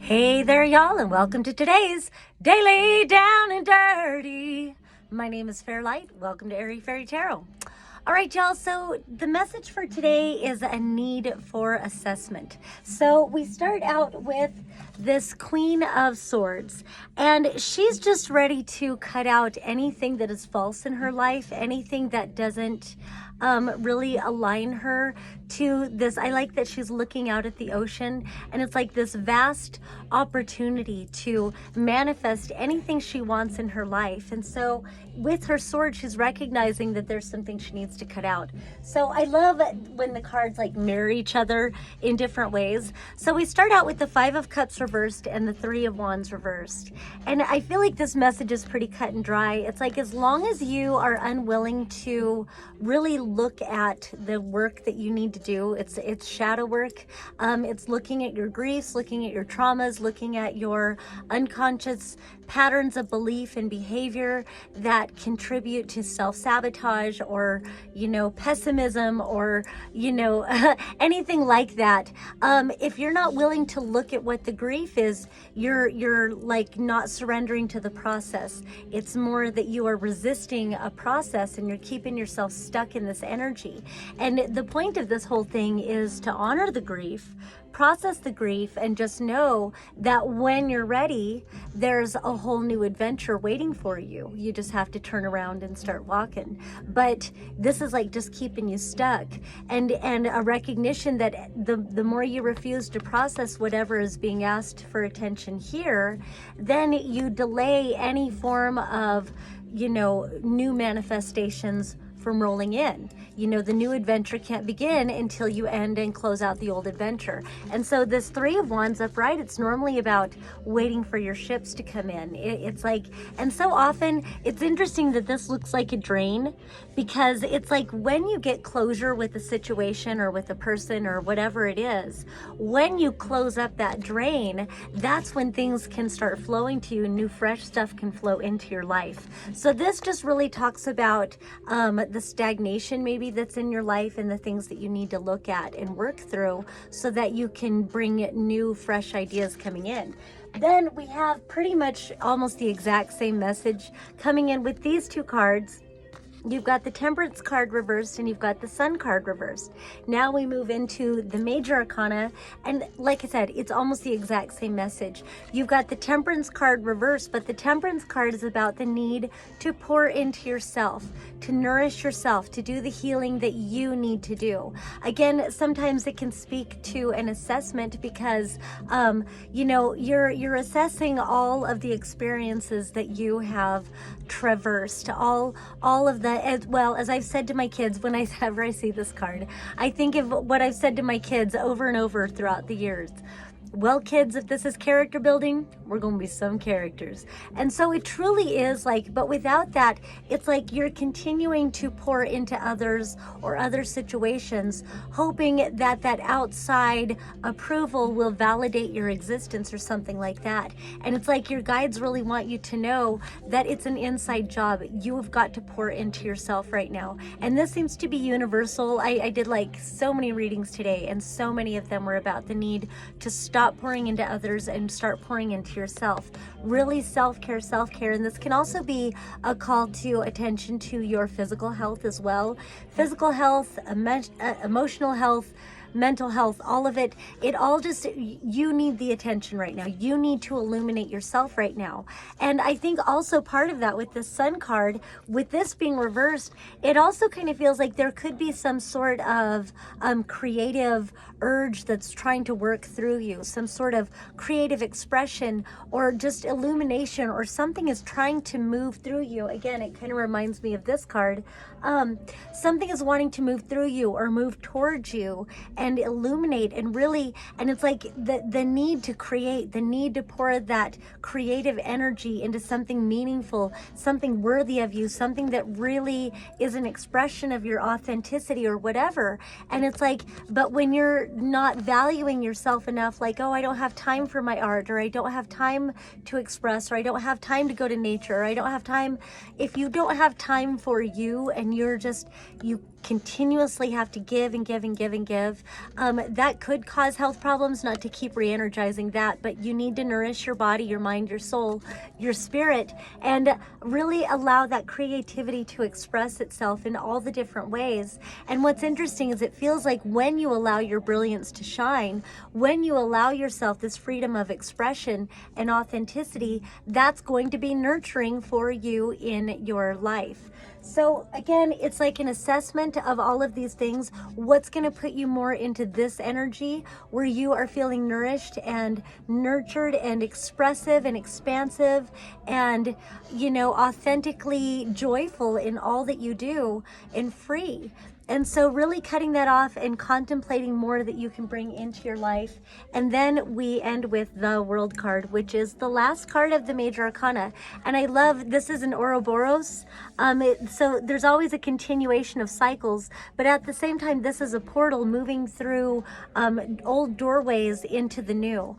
Hey there, y'all, and welcome to today's Daily Down and Dirty. My name is Fairlight. Welcome to Airy Fairy Tarot. All right, y'all, so the message for today is a need for assessment. So we start out with this Queen of Swords, and she's just ready to cut out anything that is false in her life, anything that doesn't really align her to this. I like that she's looking out at the ocean, and it's like this vast opportunity to manifest anything she wants in her life. And so with her sword, she's recognizing that there's something she needs to cut out. So I love when the cards like mirror each other in different ways. So we start out with the Five of Cups reversed and the Three of Wands reversed. And I feel like this message is pretty cut and dry. It's like, as long as you are unwilling to really look at the work that you need to do, it's shadow work. It's looking at your griefs, looking at your traumas, looking at your unconscious patterns of belief and behavior that contribute to self-sabotage or, pessimism or, anything like that. If you're not willing to look at what the grief is, you're like not surrendering to the process. It's more that you are resisting a process and you're keeping yourself stuck in this energy. And the point of this whole thing is to honor the grief, process the grief, and just know that when you're ready, there's a whole new adventure waiting for you. You just have to turn around and start walking. But this is like just keeping you stuck, and a recognition that the more you refuse to process whatever is being asked for attention here, then you delay any form of new manifestations from rolling in. The new adventure can't begin until you end and close out the old adventure. And so this Three of Wands upright, it's normally about waiting for your ships to come in. It's like, and so often it's interesting that this looks like a drain, because it's like when you get closure with a situation or with a person or whatever it is, when you close up that drain, that's when things can start flowing to you and new fresh stuff can flow into your life. So this just really talks about the stagnation maybe that's in your life and the things that you need to look at and work through so that you can bring new fresh ideas coming in. Then we have pretty much almost the exact same message coming in with these two cards. You've got the Temperance card reversed and you've got the Sun card reversed. Now we move into the Major Arcana, and like I said, it's almost the exact same message. You've got the Temperance card reversed, but the Temperance card is about the need to pour into yourself, to nourish yourself, to do the healing that you need to do. Again, sometimes it can speak to an assessment because, you're assessing all of the experiences that you have traversed, all of the, as I've said to my kids whenever I see this card, I think of what I've said to my kids over and over throughout the years. Well, kids, if this is character building, we're going to be some characters. And so it truly is like, but without that, it's like you're continuing to pour into others or other situations, hoping that that outside approval will validate your existence or something like that. And it's like your guides really want you to know that it's an inside job. You have got to pour into yourself right now. And this seems to be universal. I did like so many readings today, and so many of them were about the need to stop pouring into others and start pouring into yourself. Really self-care. And this can also be a call to attention to your physical health as well. Physical health, emotional health, mental health, all of it, you need the attention right now. You need to illuminate yourself right now. And I think also part of that with the Sun card, with this being reversed, it also kind of feels like there could be some sort of creative urge that's trying to work through you, some sort of creative expression or just illumination, or something is trying to move through you. Again, it kind of reminds me of this card. Something is wanting to move through you or move towards you and illuminate, and really, and it's like the need to create, the need to pour that creative energy into something meaningful, something worthy of you, something that really is an expression of your authenticity or whatever. And it's like, but when you're not valuing yourself enough, like, oh, I don't have time for my art, or I don't have time to express, or I don't have time to go to nature, or I don't have time. If you don't have time for you and you're just, you continuously have to give and give and give and give, that could cause health problems. Not to keep re-energizing that, but you need to nourish your body, your mind, your soul, your spirit, and really allow that creativity to express itself in all the different ways. And what's interesting is it feels like when you allow your brilliance to shine, when you allow yourself this freedom of expression and authenticity, that's going to be nurturing for you in your life. So again, it's like an assessment of all of these things. What's going to put you more into this energy where you are feeling nourished and nurtured and expressive and expansive and, you know, authentically joyful in all that you do and free. And so really cutting that off and contemplating more that you can bring into your life. And then we end with the World card, which is the last card of the Major Arcana. And I love, this is an Ouroboros. So there's always a continuation of cycles, but at the same time, this is a portal moving through old doorways into the new.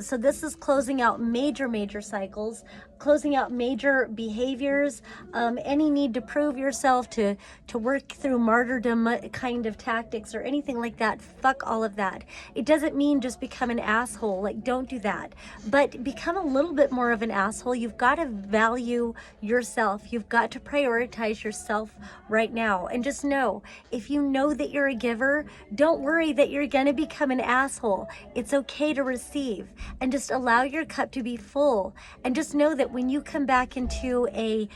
So this is closing out major cycles, closing out major behaviors, any need to prove yourself, to work through martyrdom kind of tactics or anything like that. Fuck all of that. It doesn't mean just become an asshole. Like, don't do that. But become a little bit more of an asshole. You've got to value yourself. You've got to prioritize yourself right now. And just know, if you know that you're a giver, don't worry that you're going to become an asshole. It's okay to receive and just allow your cup to be full. And just know that when you come back into a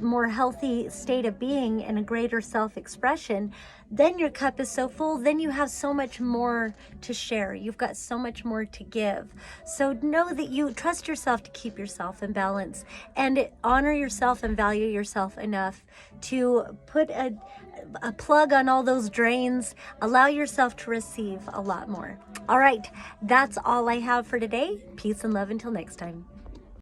more healthy state of being and a greater self-expression, then your cup is so full, then you have so much more to share. You've got so much more to give. So know that you trust yourself to keep yourself in balance and honor yourself and value yourself enough to put a plug on all those drains. Allow yourself to receive a lot more. All right, that's all I have for today. Peace and love until next time.